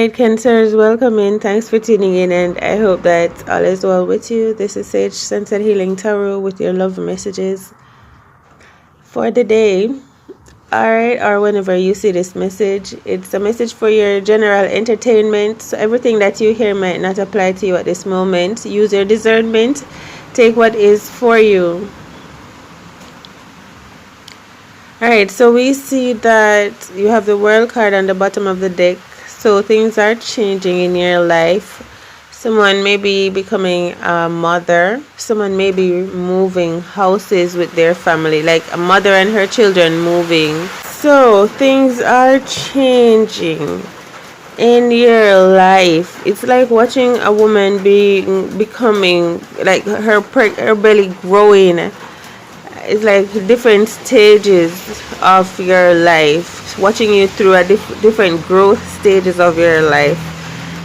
right, Cancers, welcome in. Thanks for tuning in, and I hope that all is well with you. This is Sage Sunset Healing Tarot with your love messages for the day. All right, or whenever you see this message, it's a message for your general entertainment. So everything that you hear might not apply to you at this moment. Use your discernment. Take what is for you. Alright, so we see that you have the World card on the bottom of the deck. So things are changing in your life. Someone may be becoming a mother. Someone may be moving houses with their family, like a mother and her children moving. So things are changing in your life. It's like watching a woman becoming, like her belly growing. It's like different stages of your life, watching you through a different growth stages of your life.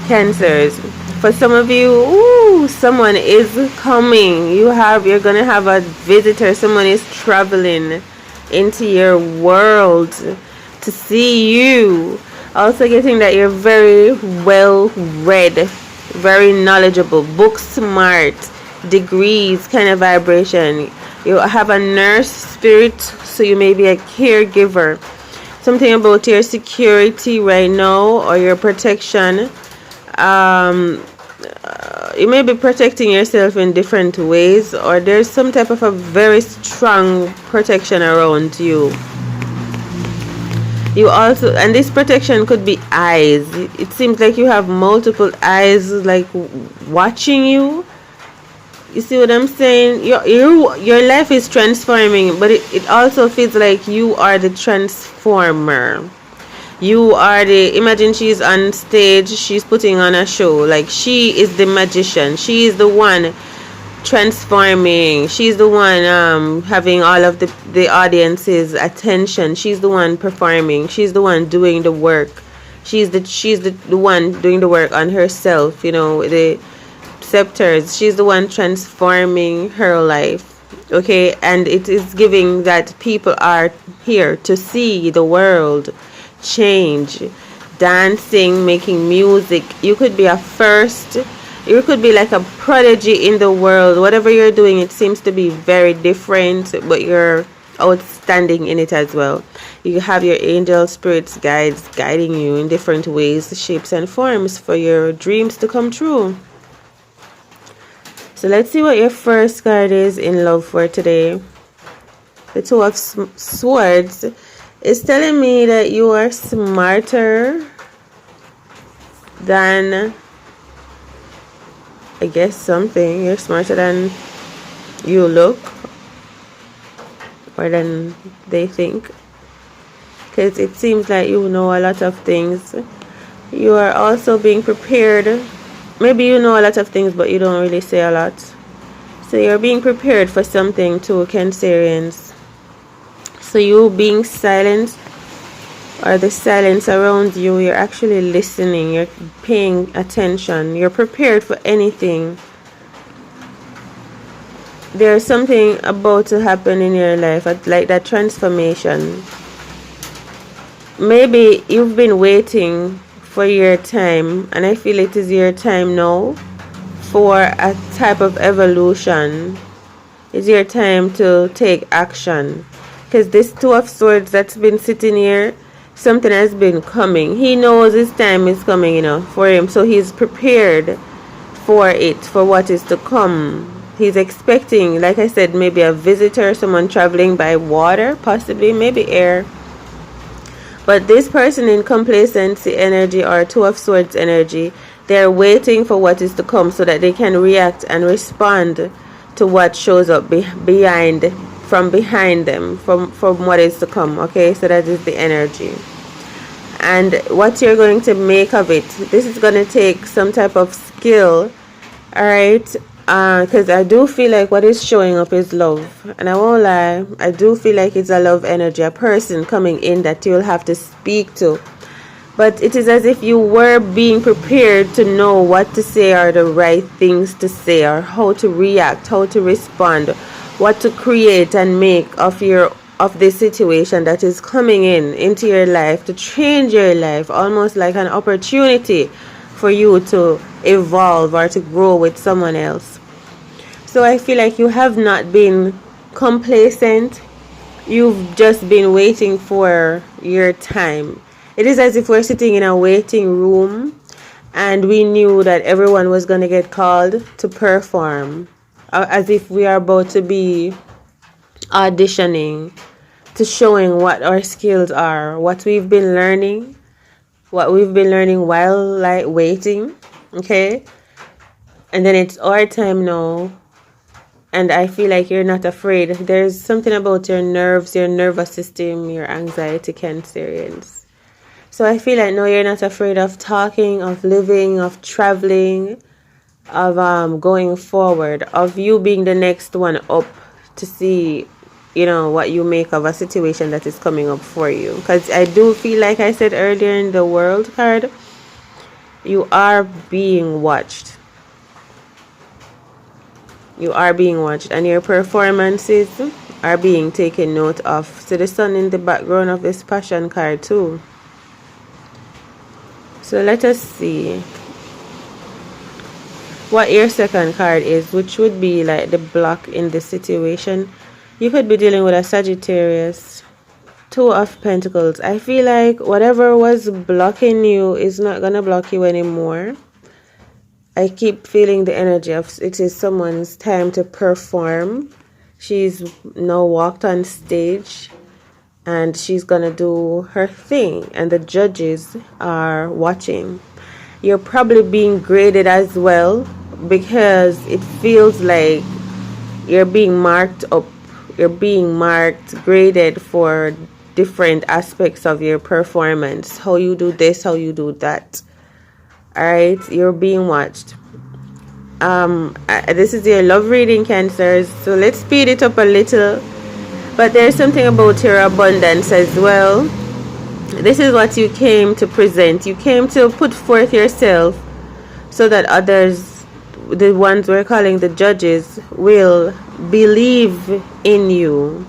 Cancers, for some of you, someone is coming. You're gonna have a visitor. Someone is traveling into your world to see you. Also getting that you're very well read, very knowledgeable, book smart, degrees kind of vibration. You have a nurse spirit, so you may be a caregiver. Something about your security right now or your protection. You may be protecting yourself in different ways, or there's some type of a very strong protection around you. You also, and this protection could be eyes. It seems like you have multiple eyes like watching you. You see what I'm saying? Your life is transforming, but it also feels like you are the transformer. You are imagine she's on stage, she's putting on a show. Like she is the magician. She is the one transforming. She's the one having all of the audience's attention. She's the one performing. She's the one doing the work. She's the one doing the work on herself, the scepters. She's the one transforming her life. Okay, and it is giving that people are here to see the world change, dancing, making music. You could be a first, you could be like a prodigy in the world. Whatever you're doing, it seems to be very different, but you're outstanding in it as well. You have your angel spirits, guides guiding you in different ways, shapes and forms for your dreams to come true. So let's see what your first card is in love for today. The Two of Swords is telling me that you are smarter than, I guess, something. You're smarter than you look or than they think. Because it seems like you know a lot of things. You are also being prepared. Maybe you know a lot of things, but you don't really say a lot. So you're being prepared for something too, Cancerians. So you being silent, or the silence around you, you're actually listening. You're paying attention. You're prepared for anything. There's something about to happen in your life, like that transformation. Maybe you've been waiting for your time, and I feel it is your time now for a type of evolution. It's your time to take action, because this Two of Swords that's been sitting here, something has been coming. He knows his time is coming, for him, so he's prepared for it, for what is to come. He's expecting, like I said, maybe a visitor, someone traveling by water, possibly, maybe air. But this person in complacency energy or Two of Swords energy, they're waiting for what is to come so that they can react and respond to what shows up behind them, from what is to come. Okay, so that is the energy. And what you're going to make of it, this is going to take some type of skill. All right, because I do feel like what is showing up is love, and I won't lie, I do feel like it's a love energy, a person coming in that you'll have to speak to. But it is as if you were being prepared to know what to say, or the right things to say, or how to react, how to respond, what to create and make of your of this situation that is coming into your life to change your life, almost like an opportunity for you to evolve or to grow with someone else. So I feel like you have not been complacent. You've just been waiting for your time. It is as if we're sitting in a waiting room and we knew that everyone was going to get called to perform, as if we are about to be auditioning, to showing what our skills are, what we've been learning while like waiting, okay? And then it's our time now, and I feel like you're not afraid. There's something about your nerves, your nervous system, your anxiety, Cancerians. So I feel like no, you're not afraid of talking, of living, of traveling, of going forward, of you being the next one up to see, what you make of a situation that is coming up for you. Because I do feel, like I said earlier in the world card, you are being watched. You are being watched, and your performances are being taken note of. So the sun in the background of this passion card too. So let us see what your second card is, which would be like the block in the situation. You could be dealing with a Sagittarius. Two of Pentacles. I feel like whatever was blocking you is not going to block you anymore. I keep feeling the energy of it is someone's time to perform. She's now walked on stage and she's going to do her thing, and the judges are watching. You're probably being graded as well, because it feels like you're being marked up. You're being graded for different aspects of your performance. How you do this, how you do that. Alright, you're being watched. This is your love reading, Cancers. So let's speed it up a little. But there's something about your abundance as well. This is what you came to present. You came to put forth yourself so that others, the ones we're calling the judges, will believe in you.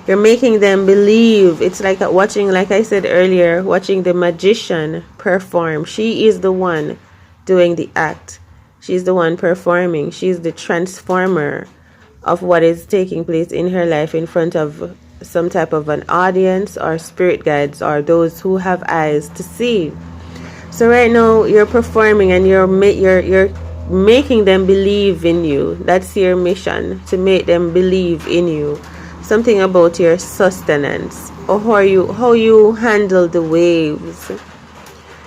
You're making them believe. It's like watching, like I said earlier, watching the magician perform. She is the one doing the act. She's the one performing. She's the transformer of what is taking place in her life in front of some type of an audience or spirit guides or those who have eyes to see. So right now you're performing and you're making them believe in you. That's your mission, to make them believe in you. Something about your sustenance, or how you handle the waves.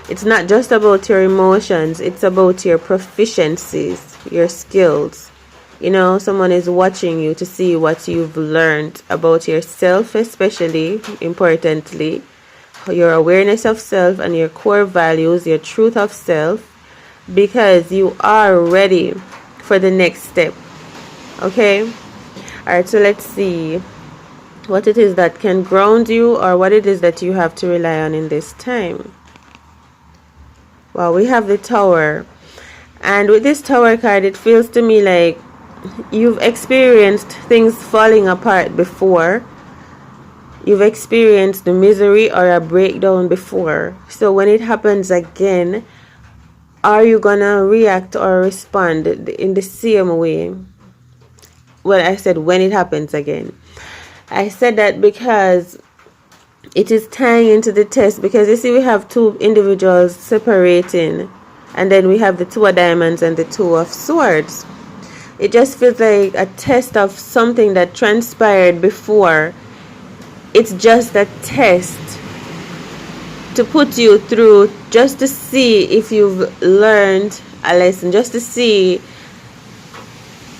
It's not just about your emotions, it's about your proficiencies, your skills. Someone is watching you to see what you've learned about yourself, especially importantly, your awareness of self and your core values, your truth of self, because you are ready for the next step. Okay? Alright, so let's see what it is that can ground you, or what it is that you have to rely on in this time. Well, we have the Tower. And with this Tower card, it feels to me like you've experienced things falling apart before. You've experienced the misery or a breakdown before. So when it happens again, are you gonna react or respond in the same way? Well, I said when it happens again. I said that because it is tying into the test. Because you see, we have two individuals separating, and then we have the Two of Diamonds and the Two of Swords. It just feels like a test of something that transpired before. It's just a test to put you through, just to see if you've learned a lesson, just to see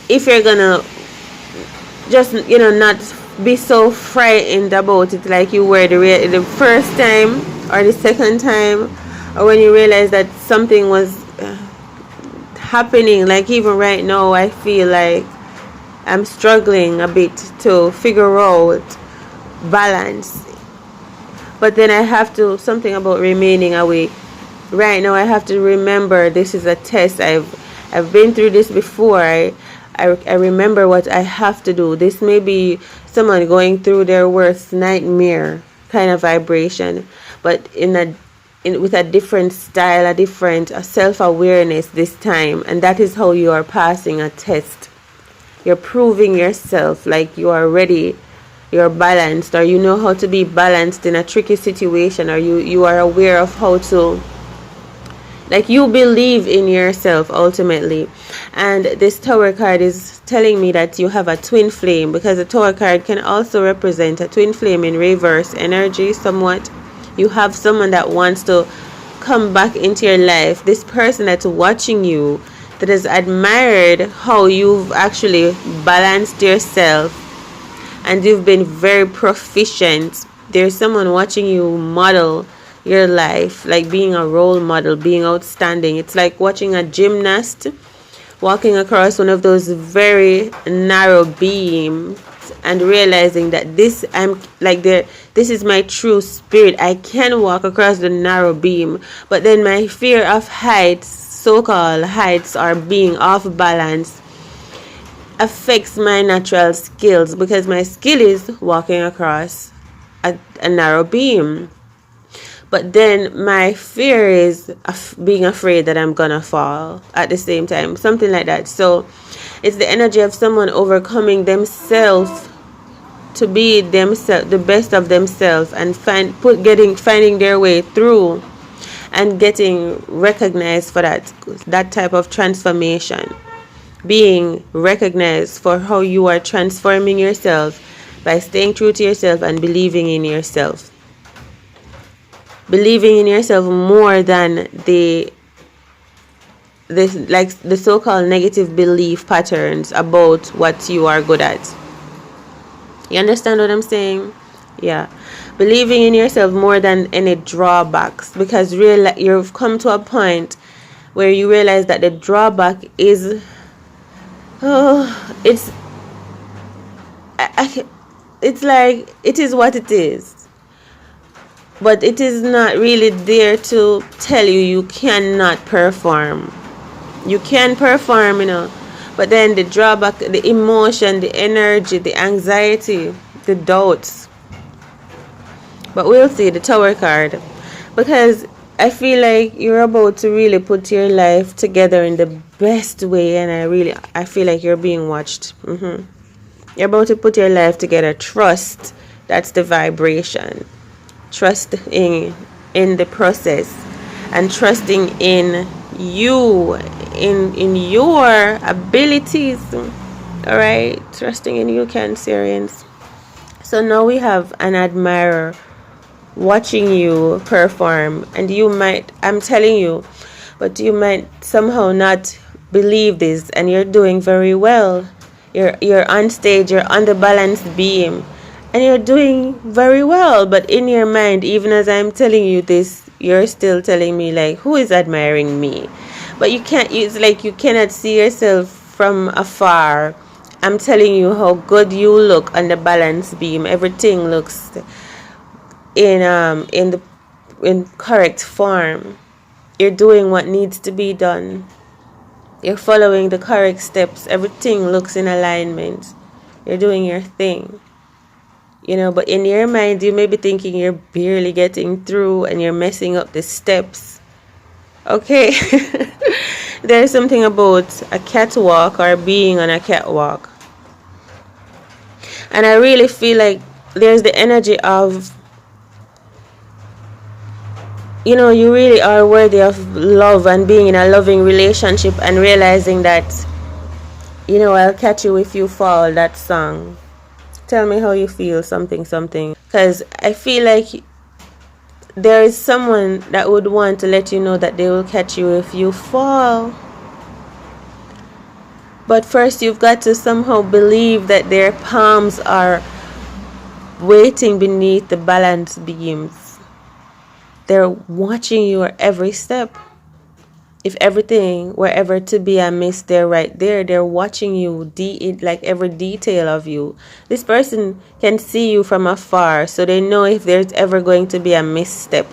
if you're gonna just, not be so frightened about it like you were the first time or the second time, or when you realize that something was happening. Like even right now, I feel like I'm struggling a bit to figure out balance, but then I have to, something about remaining awake. Right now I have to remember this is a test. I've been through this before. I remember what I have to do. This may be someone going through their worst nightmare kind of vibration, but with a different style, a different self-awareness this time. And that is how you are passing a test. You're proving yourself like you are ready, you're balanced, or you know how to be balanced in a tricky situation, or you are aware of how to, like, you believe in yourself ultimately. And this Tower card is telling me that you have a twin flame, because the Tower card can also represent a twin flame in reverse energy somewhat. You have someone that wants to come back into your life, this person that's watching you, that has admired how you've actually balanced yourself and you've been very proficient. There's someone watching you model your life, like being a role model, being outstanding. It's like watching a gymnast walking across one of those very narrow beams and realizing that this is my true spirit. I can walk across the narrow beam, but then my fear of heights, so-called heights, or being off balance affects my natural skills, because my skill is walking across a narrow beam. But then my fear is being afraid that I'm gonna fall at the same time, something like that. So it's the energy of someone overcoming themselves to be themselves, the best of themselves, and finding their way through and getting recognized for that type of transformation. Being recognized for how you are transforming yourself by staying true to yourself and believing in yourself. Believing in yourself more than the so-called negative belief patterns about what you are good at. You understand what I'm saying? Yeah. Believing in yourself more than any drawbacks, because you've come to a point where you realize that the drawback is it's like it is what it is. But it is not really there to tell you cannot perform. You can perform, but then the drawback, the emotion, the energy, the anxiety, the doubts. But we'll see the Tower card, because I feel like you're about to really put your life together in the best way, and I feel like you're being watched. You're about to put your life together. Trust, that's the vibration. Trusting in the process and trusting in you, in your abilities. All right, trusting in you, Cancerians. So now we have an admirer watching you perform, and I'm telling you, but you might somehow not believe this, and you're doing very well. You're on stage, you're on the balanced beam, and you're doing very well. But in your mind, even as I'm telling you this, you're still telling me, like, who is admiring me? But it's like you cannot see yourself from afar. I'm telling you how good you look on the balance beam. Everything looks in correct form. You're doing what needs to be done. You're following the correct steps. Everything looks in alignment. You're doing your thing. But in your mind, you may be thinking you're barely getting through and you're messing up the steps. Okay. There's something about a catwalk or being on a catwalk. And I really feel like there's the energy of, you really are worthy of love and being in a loving relationship, and realizing that, I'll catch you if you fall, that song. Tell me how you feel, something. Because I feel like there is someone that would want to let you know that they will catch you if you fall. But first, you've got to somehow believe that their palms are waiting beneath the balance beams. They're watching your every step. If everything were ever to be amiss, they're right there. They're watching you, like every detail of you. This person can see you from afar, so they know if there's ever going to be a misstep.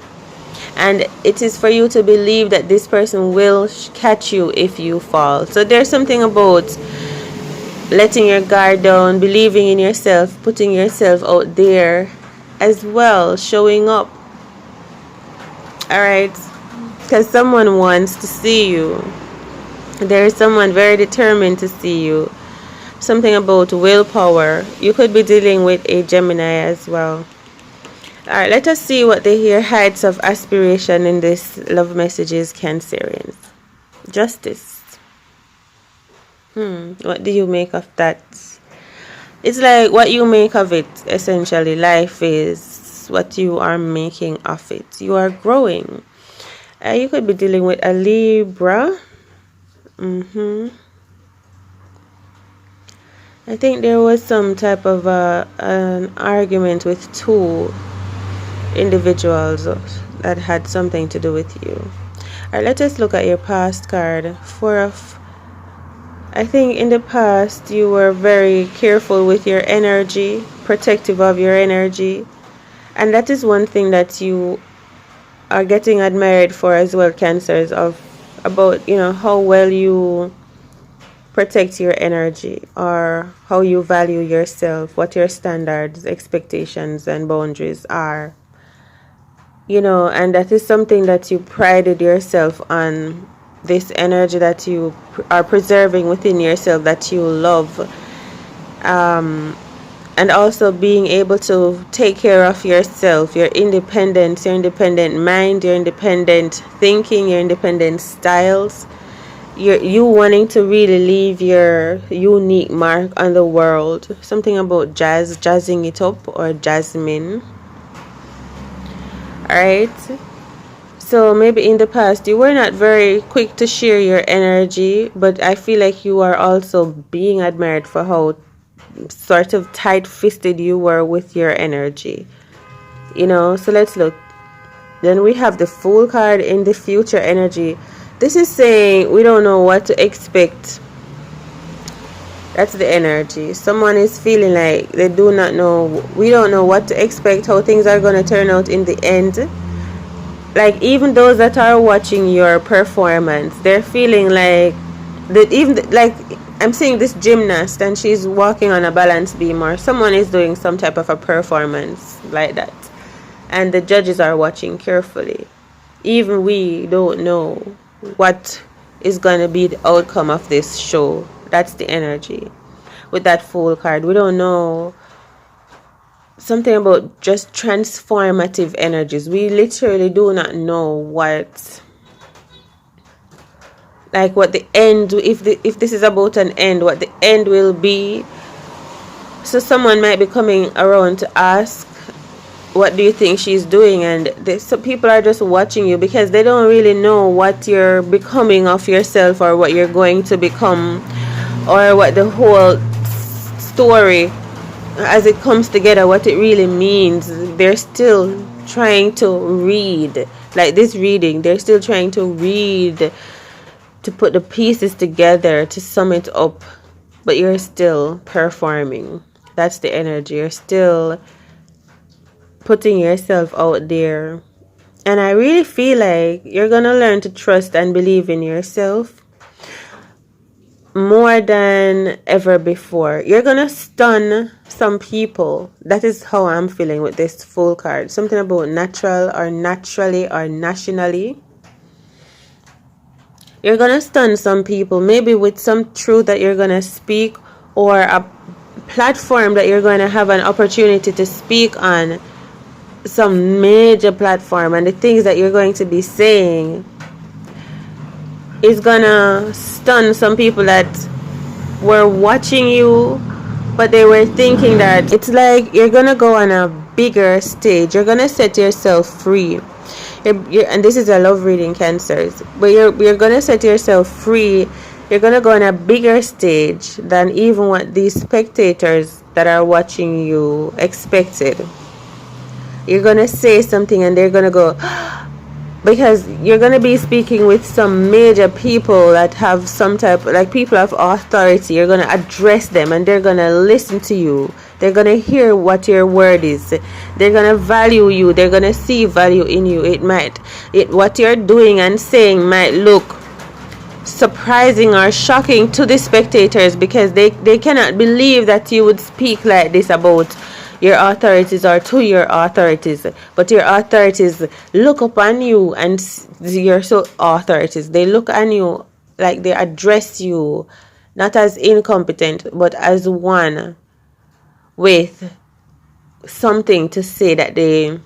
And it is for you to believe that this person will catch you if you fall. So there's something about letting your guard down, believing in yourself, putting yourself out there as well, showing up. Alright? Because someone wants to see you. There is someone very determined to see you. Something about willpower. You could be dealing with a Gemini as well. Alright, let us see what they hear heights of aspiration in this love messages, Cancerians. Justice. What do you make of that? It's like what you make of it, essentially. Life is what you are making of it. You are growing. You could be dealing with a Libra. I think there was some type of an argument with two individuals that had something to do with you. Alright, let us look at your past card. I think in the past you were very careful with your energy, protective of your energy, and that is one thing that you are getting admired for as well, Cancers, about how well you protect your energy, or how you value yourself, what your standards, expectations, and boundaries are. And that is something that you prided yourself on, this energy that you are preserving within yourself, that you love. And also being able to take care of yourself, your independence, your independent mind, your independent thinking, your independent styles. You wanting to really leave your unique mark on the world. Something about jazzing it up, or jasmine. Alright? So maybe in the past you were not very quick to share your energy, but I feel like you are also being admired for how sort of tight-fisted you were with your energy. So let's look. Then we have the Fool card in the future energy. This is saying we don't know what to expect. That's the energy. Someone is feeling like they do not know. We don't know what to expect, how things are going to turn out in the end. Like, even those that are watching your performance, they're feeling like that. Even like, I'm seeing this gymnast and she's walking on a balance beam, or someone is doing some type of a performance like that, and the judges are watching carefully. Even we don't know what is going to be the outcome of this show. That's the energy with that Fool card. We don't know. Something about just transformative energies. We literally do not know what the end, if this is about an end, what the end will be. So someone might be coming around to ask, what do you think she's doing? And some people are just watching you because they don't really know what you're becoming of yourself, or what you're going to become, or what the whole story as it comes together, what it really means. They're still trying to read, like this reading, they're still trying to read, to put the pieces together, to sum it up. But you're still performing. That's the energy. You're still putting yourself out there. And I really feel like you're gonna learn to trust and believe in yourself more than ever before. You're gonna stun some people. That is how I'm feeling with this Fool card. Something about natural, or naturally, or nationally. You're gonna stun some people, maybe with some truth that you're gonna speak, or a platform that you're gonna have an opportunity to speak on, some major platform, and the things that you're going to be saying is gonna stun some people that were watching you, but they were thinking that it's like you're gonna go on a bigger stage. You're gonna set yourself free. And this is a love reading, Cancers, but you're gonna set yourself free. You're gonna go on a bigger stage than even what these spectators that are watching you expected. You're gonna say something and they're gonna go, because you're going to be speaking with some major people that have some type, like people of authority. You're going to address them and they're going to listen to you. They're going to hear what your word is. They're going to value you. They're going to see value in you. What you're doing and saying might look surprising or shocking to the spectators, because they cannot believe that you would speak like this about your authorities or to your authorities. But your authorities look upon you, and your so authorities, they look on you like they address you not as incompetent, but as one with something to say that they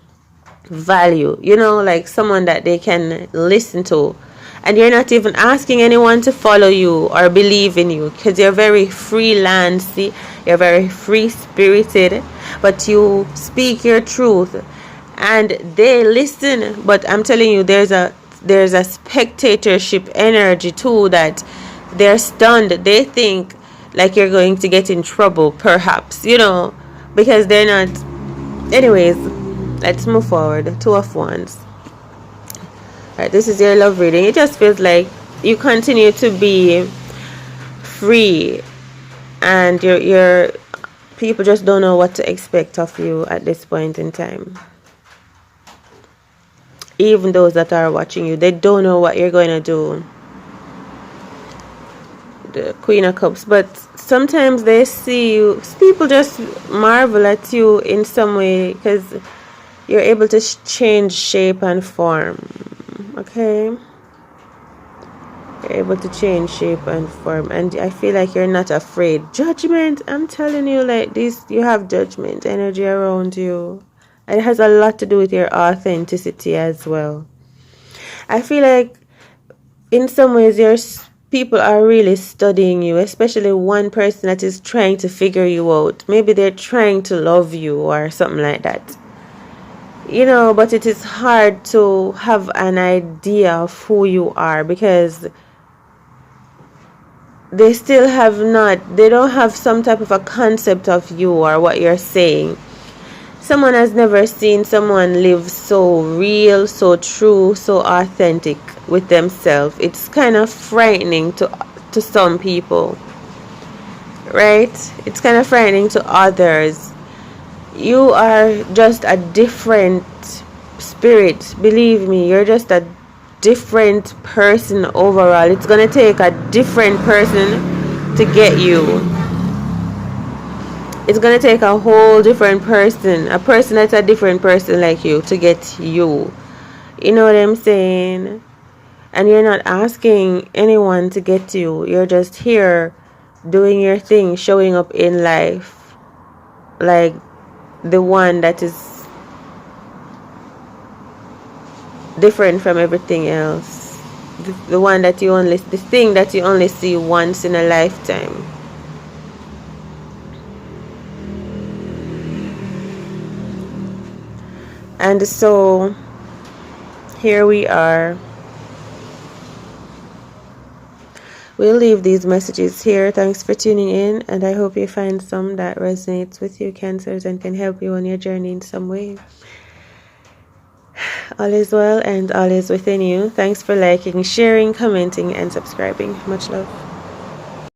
value, like someone that they can listen to. And you're not even asking anyone to follow you or believe in you, because you're very freelancey, you're very free spirited, but you speak your truth and they listen. But I'm telling you, there's a spectatorship energy too, that they're stunned. They think like you're going to get in trouble, perhaps, because they're not. Anyways, let's move forward. Two of Wands. Right, this is your love reading. It just feels like you continue to be free, and your people just don't know what to expect of you at this point in time. Even those that are watching you, they don't know what you're going to do. The Queen of Cups. But sometimes they see you, people just marvel at you in some way, because you're able to change shape and form. Okay, you're able to change shape and form, and I feel like you're not afraid. Judgment, I'm telling you, like this, you have judgment energy around you, and it has a lot to do with your authenticity as well. I feel like in some ways people are really studying you, especially one person that is trying to figure you out. Maybe they're trying to love you or something like that. But it is hard to have an idea of who you are, because they don't have some type of a concept of you or what you're saying. Someone has never seen someone live so real, so true, so authentic with themselves. It's kind of frightening to some people, right? It's kind of frightening to others. You are just a different spirit. Believe me, you're just a different person overall. It's going to take a different person to get you. It's going to take a whole different person, a person that's a different person like you, to get you. You know what I'm saying? And you're not asking anyone to get you. You're just here doing your thing, showing up in life like the one that is different from everything else, the one that the thing that you only see once in a lifetime. And so here we are. We'll leave these messages here. Thanks for tuning in, and I hope you find some that resonates with you, Cancers, and can help you on your journey in some way. All is well and all is within you. Thanks for liking, sharing, commenting, and subscribing. Much love.